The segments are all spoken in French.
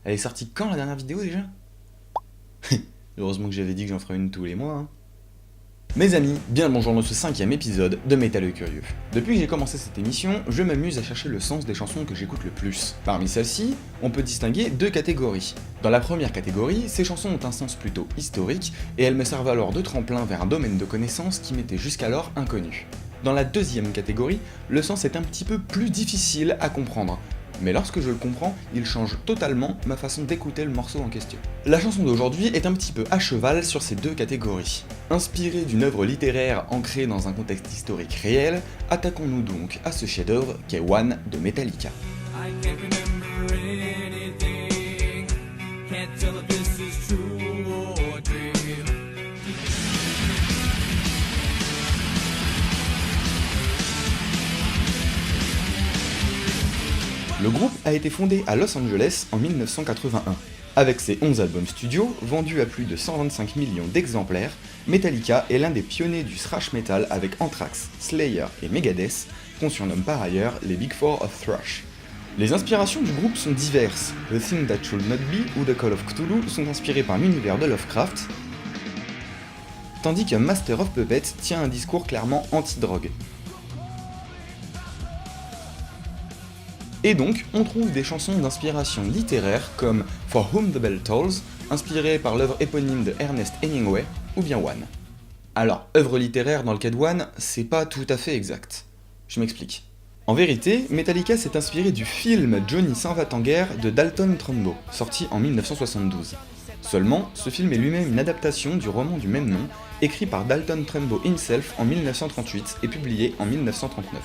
Elle est sortie quand la dernière vidéo déjà? Heureusement que j'avais dit que j'en ferais une tous les mois, hein. Mes amis, bien le bonjour dans ce 5ème épisode de Métalleux Curieux. Depuis que j'ai commencé cette émission, je m'amuse à chercher le sens des chansons que j'écoute le plus. Parmi celles-ci, on peut distinguer deux catégories. Dans la première catégorie, ces chansons ont un sens plutôt historique, et elles me servent alors de tremplin vers un domaine de connaissances qui m'était jusqu'alors inconnu. Dans la deuxième catégorie, le sens est un petit peu plus difficile à comprendre, mais lorsque je le comprends, il change totalement ma façon d'écouter le morceau en question. La chanson d'aujourd'hui est un petit peu à cheval sur ces deux catégories. Inspirée d'une œuvre littéraire ancrée dans un contexte historique réel, attaquons-nous donc à ce chef-d'œuvre qu'est One de Metallica. I can't remember anything. Can't tell if this is true or a dream. Le groupe a été fondé à Los Angeles en 1981. Avec ses 11 albums studio, vendus à plus de 125 millions d'exemplaires, Metallica est l'un des pionniers du thrash metal avec Anthrax, Slayer et Megadeth, qu'on surnomme par ailleurs les Big Four of Thrash. Les inspirations du groupe sont diverses. The Thing That Should Not Be ou The Call of Cthulhu sont inspirés par l'univers de Lovecraft, tandis que Master of Puppets tient un discours clairement anti-drogue. Et donc, on trouve des chansons d'inspiration littéraire comme For Whom the Bell Tolls, inspirée par l'œuvre éponyme de Ernest Hemingway, ou bien One. Alors, œuvre littéraire dans le cas de One, c'est pas tout à fait exact. Je m'explique. En vérité, Metallica s'est inspiré du film Johnny s'en va en guerre de Dalton Trumbo, sorti en 1972. Seulement, ce film est lui-même une adaptation du roman du même nom, écrit par Dalton Trumbo himself en 1938 et publié en 1939.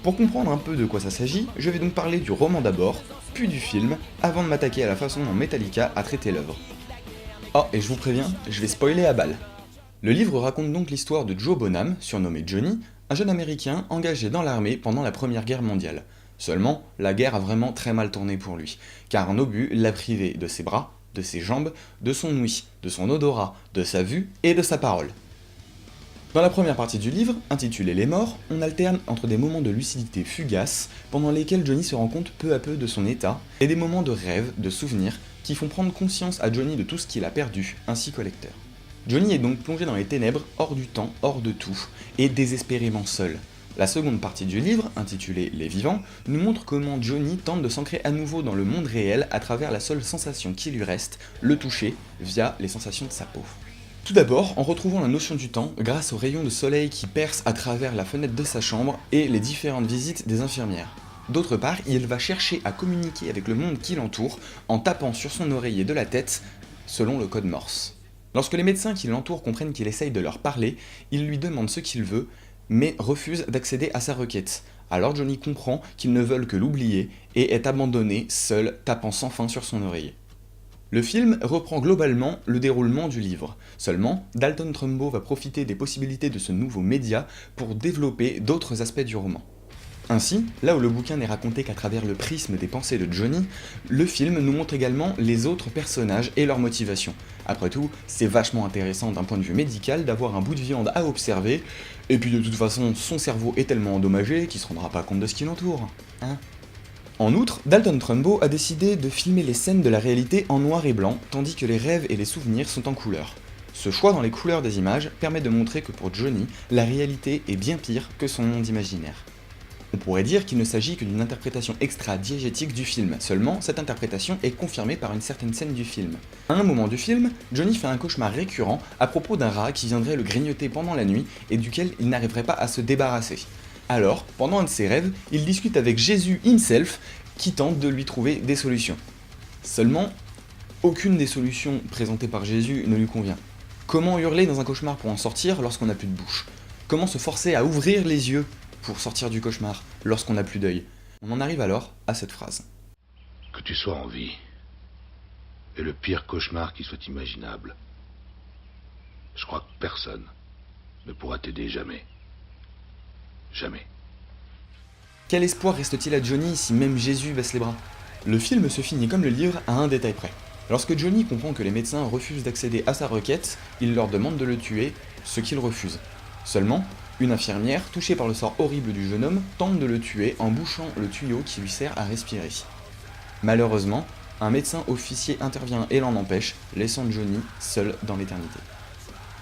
Pour comprendre un peu de quoi ça s'agit, je vais donc parler du roman d'abord, puis du film, avant de m'attaquer à la façon dont Metallica a traité l'œuvre. Oh, et je vous préviens, je vais spoiler à balle. Le livre raconte donc l'histoire de Joe Bonham, surnommé Johnny, un jeune américain engagé dans l'armée pendant la Première Guerre mondiale. Seulement, la guerre a vraiment très mal tourné pour lui, car un obus l'a privé de ses bras, de ses jambes, de son ouïe, de son odorat, de sa vue et de sa parole. Dans la première partie du livre, intitulée Les Morts, on alterne entre des moments de lucidité fugaces, pendant lesquels Johnny se rend compte peu à peu de son état, et des moments de rêve, de souvenirs, qui font prendre conscience à Johnny de tout ce qu'il a perdu, ainsi qu'au lecteur. Johnny est donc plongé dans les ténèbres, hors du temps, hors de tout, et désespérément seul. La seconde partie du livre, intitulée Les Vivants, nous montre comment Johnny tente de s'ancrer à nouveau dans le monde réel à travers la seule sensation qui lui reste, le toucher, via les sensations de sa peau. Tout d'abord, en retrouvant la notion du temps grâce aux rayons de soleil qui percent à travers la fenêtre de sa chambre et les différentes visites des infirmières. D'autre part, il va chercher à communiquer avec le monde qui l'entoure en tapant sur son oreiller de la tête selon le code Morse. Lorsque les médecins qui l'entourent comprennent qu'il essaye de leur parler, ils lui demandent ce qu'il veut, mais refusent d'accéder à sa requête. Alors Johnny comprend qu'ils ne veulent que l'oublier et est abandonné, seul, tapant sans fin sur son oreiller. Le film reprend globalement le déroulement du livre. Seulement, Dalton Trumbo va profiter des possibilités de ce nouveau média pour développer d'autres aspects du roman. Ainsi, là où le bouquin n'est raconté qu'à travers le prisme des pensées de Johnny, le film nous montre également les autres personnages et leurs motivations. Après tout, c'est vachement intéressant d'un point de vue médical d'avoir un bout de viande à observer, et puis de toute façon, son cerveau est tellement endommagé qu'il se rendra pas compte de ce qui l'entoure. Hein ? En outre, Dalton Trumbo a décidé de filmer les scènes de la réalité en noir et blanc, tandis que les rêves et les souvenirs sont en couleur. Ce choix dans les couleurs des images permet de montrer que pour Johnny, la réalité est bien pire que son monde imaginaire. On pourrait dire qu'il ne s'agit que d'une interprétation extra-diégétique du film, seulement cette interprétation est confirmée par une certaine scène du film. À un moment du film, Johnny fait un cauchemar récurrent à propos d'un rat qui viendrait le grignoter pendant la nuit et duquel il n'arriverait pas à se débarrasser. Alors, pendant un de ses rêves, il discute avec Jésus himself qui tente de lui trouver des solutions. Seulement, aucune des solutions présentées par Jésus ne lui convient. Comment hurler dans un cauchemar pour en sortir lorsqu'on n'a plus de bouche? Comment se forcer à ouvrir les yeux pour sortir du cauchemar lorsqu'on n'a plus d'œil? On en arrive alors à cette phrase. Que tu sois en vie est le pire cauchemar qui soit imaginable. Je crois que personne ne pourra t'aider jamais. Jamais. Quel espoir reste-t-il à Johnny si même Jésus baisse les bras? Le film se finit comme le livre à un détail près. Lorsque Johnny comprend que les médecins refusent d'accéder à sa requête, il leur demande de le tuer, ce qu'ils refusent. Seulement, une infirmière, touchée par le sort horrible du jeune homme, tente de le tuer en bouchant le tuyau qui lui sert à respirer. Malheureusement, Un médecin officier intervient et l'en empêche, laissant Johnny seul dans l'éternité.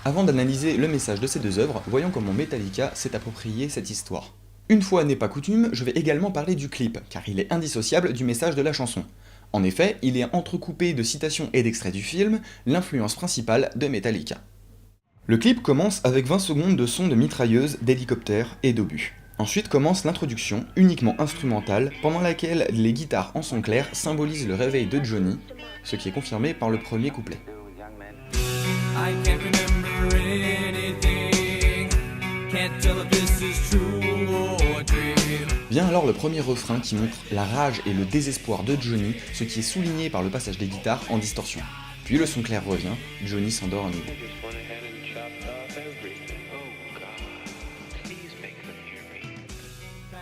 Avant d'analyser le message de ces deux œuvres, voyons comment Metallica s'est approprié cette histoire. Une fois n'est pas coutume, je vais également parler du clip, car il est indissociable du message de la chanson. En effet, il est entrecoupé de citations et d'extraits du film, l'influence principale de Metallica. Le clip commence avec 20 secondes de sons de mitrailleuses, d'hélicoptères et d'obus. Ensuite commence l'introduction, uniquement instrumentale, pendant laquelle les guitares en son clair symbolisent le réveil de Johnny, ce qui est confirmé par le premier couplet. I can't remember anything. Can't tell if this is true or a dream. Vient alors le premier refrain qui montre la rage et le désespoir de Johnny, ce qui est souligné par le passage des guitares en distorsion. Puis le son clair revient, Johnny s'endort à nouveau.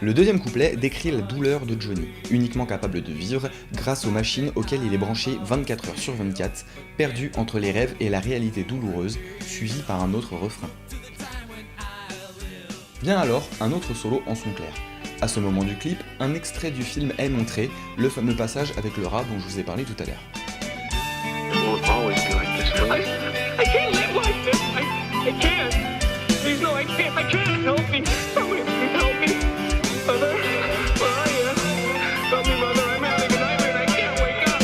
Le deuxième couplet décrit la douleur de Johnny, uniquement capable de vivre grâce aux machines auxquelles il est branché 24 heures sur 24, perdu entre les rêves et la réalité douloureuse, suivi par un autre refrain. Vient alors un autre solo en son clair. À ce moment du clip, un extrait du film est montré, le fameux passage avec le rat dont je vous ai parlé tout à l'heure. I can't live like this. I can't. Please, no, I can't. I can't. Help me. Somebody please help me. Mother, where are you? Help me, mother. I'm having a nightmare and I can't wake up.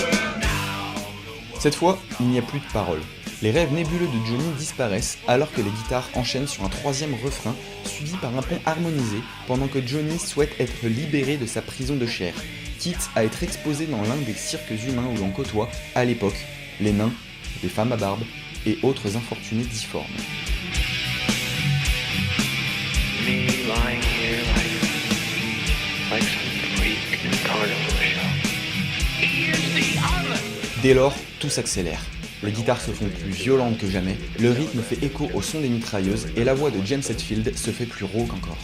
Cette fois, il n'y a plus de paroles. Les rêves nébuleux de Johnny disparaissent alors que les guitares enchaînent sur un troisième refrain suivi par un pont harmonisé pendant que Johnny souhaite être libéré de sa prison de chair, quitte à être exposé dans l'un des cirques humains où l'on côtoie, à l'époque, les nains, les femmes à barbe et autres infortunés difformes. Me lying here like some freak in a carnival show. Dès lors, tout s'accélère. Les guitares se font plus violentes que jamais, le rythme fait écho au son des mitrailleuses et la voix de James Hetfield se fait plus rauque encore.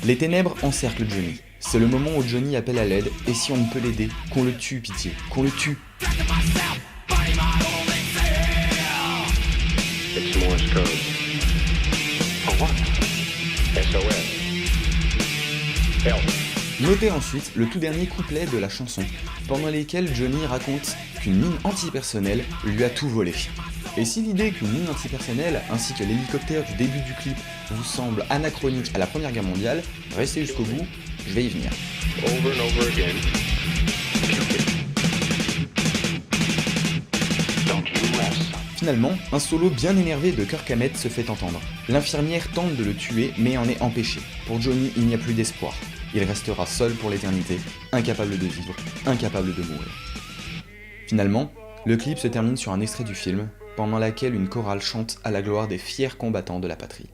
Les ténèbres encerclent Johnny. C'est le moment où Johnny appelle à l'aide et si on ne peut l'aider, qu'on le tue, pitié, qu'on le tue. It's Morse code. For what? SOS. Help. Notez ensuite le tout dernier couplet de la chanson, pendant lesquels Johnny raconte qu'une mine antipersonnelle lui a tout volé. Et si l'idée qu'une mine antipersonnelle ainsi que l'hélicoptère du début du clip vous semble anachronique à la Première Guerre mondiale, restez jusqu'au bout, je vais y venir. Over and over again. Don't you rest. Finalement, un solo bien énervé de Kirk Hammett se fait entendre. L'infirmière tente de le tuer mais en est empêchée. Pour Johnny, il n'y a plus d'espoir. Il restera seul pour l'éternité, incapable de vivre, incapable de mourir. Finalement, le clip se termine sur un extrait du film, pendant laquelle une chorale chante à la gloire des fiers combattants de la patrie.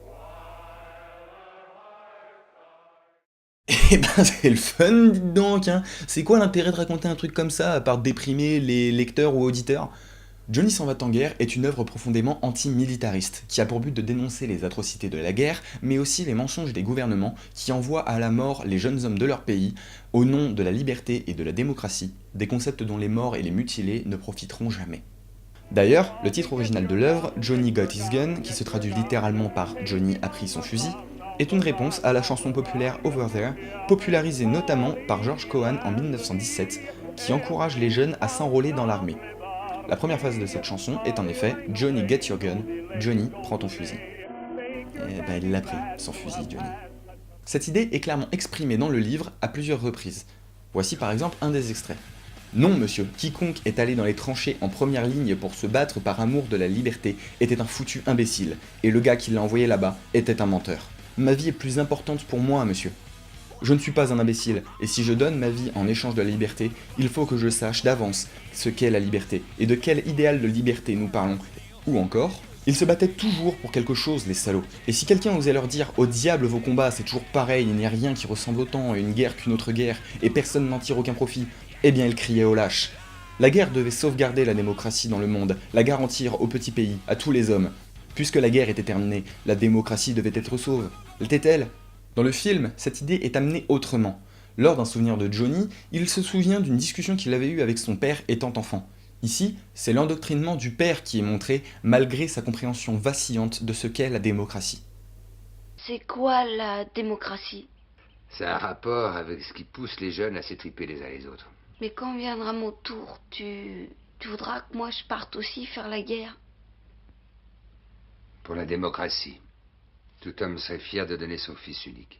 Eh ben c'est le fun, dites donc, hein. C'est quoi l'intérêt de raconter un truc comme ça, à part déprimer les lecteurs ou auditeurs ? Johnny s'en va en guerre est une œuvre profondément anti-militariste, qui a pour but de dénoncer les atrocités de la guerre, mais aussi les mensonges des gouvernements qui envoient à la mort les jeunes hommes de leur pays, au nom de la liberté et de la démocratie, des concepts dont les morts et les mutilés ne profiteront jamais. D'ailleurs, le titre original de l'œuvre, Johnny Got His Gun, qui se traduit littéralement par Johnny a pris son fusil, est une réponse à la chanson populaire Over There, popularisée notamment par George Cohan en 1917, qui encourage les jeunes à s'enrôler dans l'armée. La première phase de cette chanson est en effet « Johnny get your gun », Johnny prends ton fusil. Et ben il l'a pris, son fusil, Johnny. Cette idée est clairement exprimée dans le livre à plusieurs reprises. Voici par exemple un des extraits. « Non, monsieur, quiconque est allé dans les tranchées en première ligne pour se battre par amour de la liberté était un foutu imbécile, et le gars qui l'a envoyé là-bas était un menteur. Ma vie est plus importante pour moi, monsieur. Je ne suis pas un imbécile, et si je donne ma vie en échange de la liberté, il faut que je sache d'avance ce qu'est la liberté, et de quel idéal de liberté nous parlons. Ou encore, ils se battaient toujours pour quelque chose, les salauds. Et si quelqu'un osait leur dire « Au diable vos combats, c'est toujours pareil, il n'y a rien qui ressemble autant à une guerre qu'une autre guerre, et personne n'en tire aucun profit », eh bien ils criaient au lâche. La guerre devait sauvegarder la démocratie dans le monde, la garantir aux petits pays, à tous les hommes. Puisque la guerre était terminée, la démocratie devait être sauve. L'était-elle ? Dans le film, cette idée est amenée autrement. Lors d'un souvenir de Johnny, il se souvient d'une discussion qu'il avait eue avec son père étant enfant. Ici, c'est l'endoctrinement du père qui est montré, malgré sa compréhension vacillante de ce qu'est la démocratie. C'est quoi la démocratie? Ça a un rapport avec ce qui pousse les jeunes à s'étriper les uns les autres. Mais quand viendra mon tour, tu voudras que moi je parte aussi faire la guerre? Pour la démocratie. Tout homme serait fier de donner son fils unique.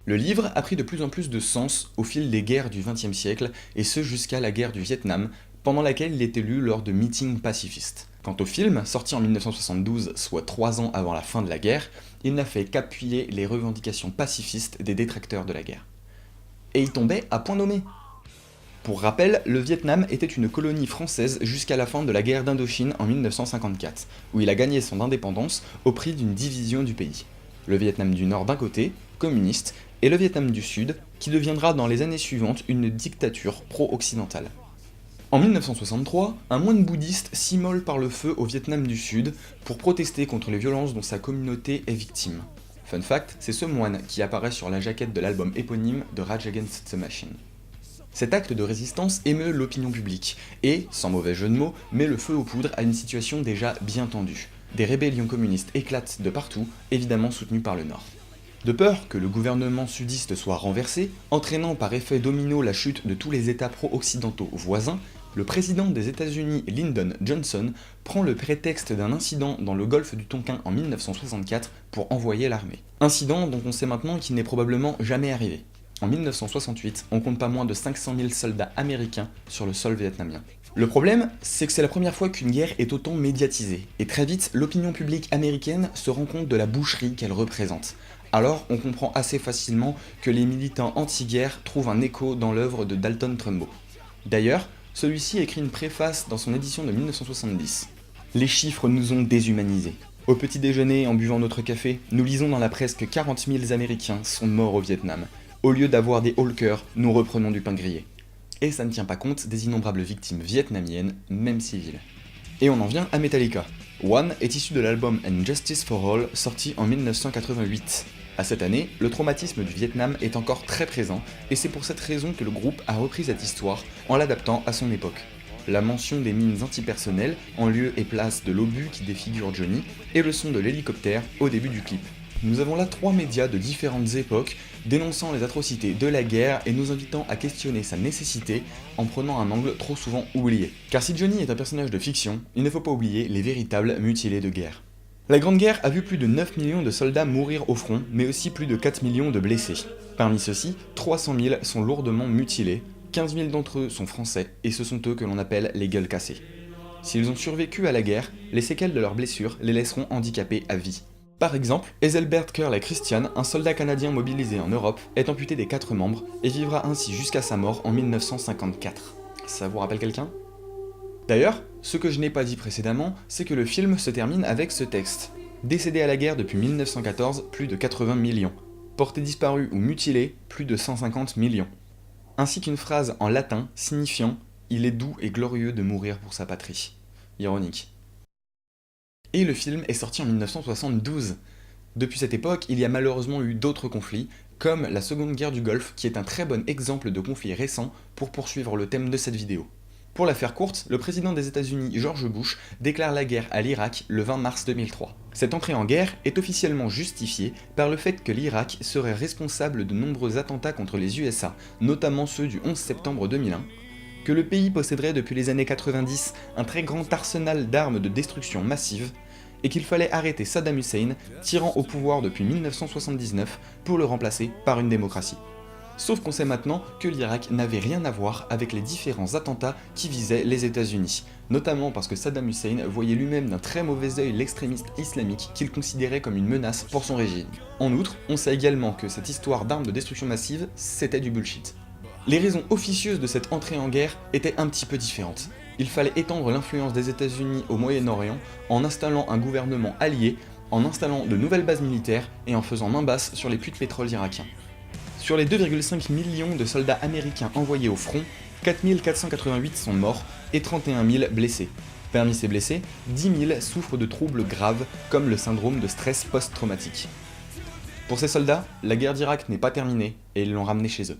Le livre a pris de plus en plus de sens au fil des guerres du XXe siècle, et ce jusqu'à la guerre du Vietnam, pendant laquelle il était lu lors de meetings pacifistes. Quant au film, sorti en 1972, soit 3 ans avant la fin de la guerre, il n'a fait qu'appuyer les revendications pacifistes des détracteurs de la guerre. Et il tombait à point nommé. Pour rappel, le Vietnam était une colonie française jusqu'à la fin de la guerre d'Indochine en 1954, où il a gagné son indépendance au prix d'une division du pays. Le Vietnam du Nord d'un côté, communiste, et le Vietnam du Sud, qui deviendra dans les années suivantes une dictature pro-occidentale. En 1963, un moine bouddhiste s'immole par le feu au Vietnam du Sud pour protester contre les violences dont sa communauté est victime. Fun fact, c'est ce moine qui apparaît sur la jaquette de l'album éponyme de Rage Against the Machine. Cet acte de résistance émeut l'opinion publique et, sans mauvais jeu de mots, met le feu aux poudres à une situation déjà bien tendue. Des rébellions communistes éclatent de partout, évidemment soutenues par le Nord. De peur que le gouvernement sudiste soit renversé, entraînant par effet domino la chute de tous les États pro-occidentaux voisins, le président des États-Unis Lyndon Johnson prend le prétexte d'un incident dans le golfe du Tonkin en 1964 pour envoyer l'armée. Incident dont on sait maintenant qu'il n'est probablement jamais arrivé. En 1968, on compte pas moins de 500 000 soldats américains sur le sol vietnamien. Le problème, c'est que c'est la première fois qu'une guerre est autant médiatisée, et très vite, l'opinion publique américaine se rend compte de la boucherie qu'elle représente. Alors, on comprend assez facilement que les militants anti-guerre trouvent un écho dans l'œuvre de Dalton Trumbo. D'ailleurs, celui-ci écrit une préface dans son édition de 1970. Les chiffres nous ont déshumanisés. Au petit déjeuner, en buvant notre café, nous lisons dans la presse que 40 000 Américains sont morts au Vietnam. Au lieu d'avoir des Hawkers, nous reprenons du pain grillé. Et ça ne tient pas compte des innombrables victimes vietnamiennes, même civiles. Et on en vient à Metallica. One est issu de l'album And Justice for All, sorti en 1988. À cette année, le traumatisme du Vietnam est encore très présent, et c'est pour cette raison que le groupe a repris cette histoire en l'adaptant à son époque. La mention des mines antipersonnelles en lieu et place de l'obus qui défigure Johnny, et le son de l'hélicoptère au début du clip. Nous avons là 3 médias de différentes époques, dénonçant les atrocités de la guerre et nous invitant à questionner sa nécessité en prenant un angle trop souvent oublié. Car si Johnny est un personnage de fiction, il ne faut pas oublier les véritables mutilés de guerre. La Grande Guerre a vu plus de 9 millions de soldats mourir au front, mais aussi plus de 4 millions de blessés. Parmi ceux-ci, 300 000 sont lourdement mutilés, 15 000 d'entre eux sont français, et ce sont eux que l'on appelle les gueules cassées. S'ils ont survécu à la guerre, les séquelles de leurs blessures les laisseront handicapés à vie. Par exemple, Ethelbert Curl et Christian, un soldat canadien mobilisé en Europe, est amputé des 4 membres et vivra ainsi jusqu'à sa mort en 1954. Ça vous rappelle quelqu'un ? D'ailleurs, ce que je n'ai pas dit précédemment, c'est que le film se termine avec ce texte. Décédé à la guerre depuis 1914, plus de 80 millions. Portés disparus ou mutilés, plus de 150 millions. Ainsi qu'une phrase en latin signifiant « Il est doux et glorieux de mourir pour sa patrie ». Ironique. Et le film est sorti en 1972. Depuis cette époque, il y a malheureusement eu d'autres conflits, comme la Seconde Guerre du Golfe, qui est un très bon exemple de conflit récent pour poursuivre le thème de cette vidéo. Pour la faire courte, le président des États-Unis George Bush déclare la guerre à l'Irak le 20 mars 2003. Cette entrée en guerre est officiellement justifiée par le fait que l'Irak serait responsable de nombreux attentats contre les USA, notamment ceux du 11 septembre 2001, que le pays posséderait depuis les années 90 un très grand arsenal d'armes de destruction massive, et qu'il fallait arrêter Saddam Hussein, tyran au pouvoir depuis 1979, pour le remplacer par une démocratie. Sauf qu'on sait maintenant que l'Irak n'avait rien à voir avec les différents attentats qui visaient les États-Unis, notamment parce que Saddam Hussein voyait lui-même d'un très mauvais œil l'extrémiste islamique qu'il considérait comme une menace pour son régime. En outre, on sait également que cette histoire d'armes de destruction massive, c'était du bullshit. Les raisons officieuses de cette entrée en guerre étaient un petit peu différentes. Il fallait étendre l'influence des États-Unis au Moyen-Orient en installant un gouvernement allié, en installant de nouvelles bases militaires et en faisant main basse sur les puits de pétrole irakiens. Sur les 2,5 millions de soldats américains envoyés au front, 4 488 sont morts et 31 000 blessés. Parmi ces blessés, 10 000 souffrent de troubles graves comme le syndrome de stress post-traumatique. Pour ces soldats, la guerre d'Irak n'est pas terminée et ils l'ont ramené chez eux.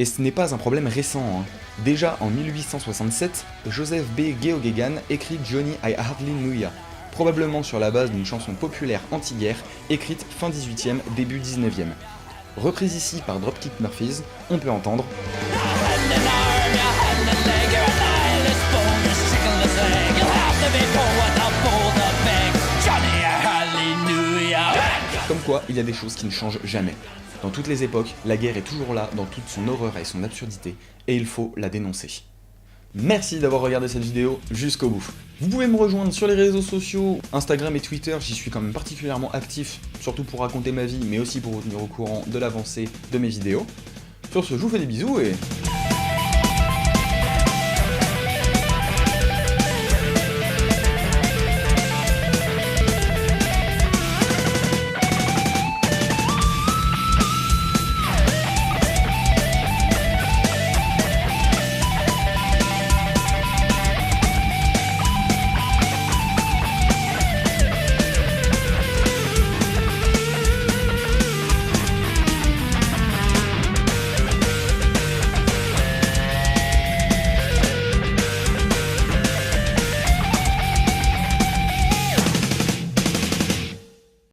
Et ce n'est pas un problème récent. Déjà en 1867, Joseph B. Geoghegan écrit Johnny I Hardly Knew Ya, probablement sur la base d'une chanson populaire anti-guerre écrite fin 18e, début 19e. Reprise ici par Dropkick Murphys, on peut entendre comme quoi il y a des choses qui ne changent jamais. Dans toutes les époques, la guerre est toujours là dans toute son horreur et son absurdité, et il faut la dénoncer. Merci d'avoir regardé cette vidéo jusqu'au bout. Vous pouvez me rejoindre sur les réseaux sociaux, Instagram et Twitter, j'y suis quand même particulièrement actif, surtout pour raconter ma vie, mais aussi pour vous tenir au courant de l'avancée de mes vidéos. Sur ce, je vous fais des bisous et...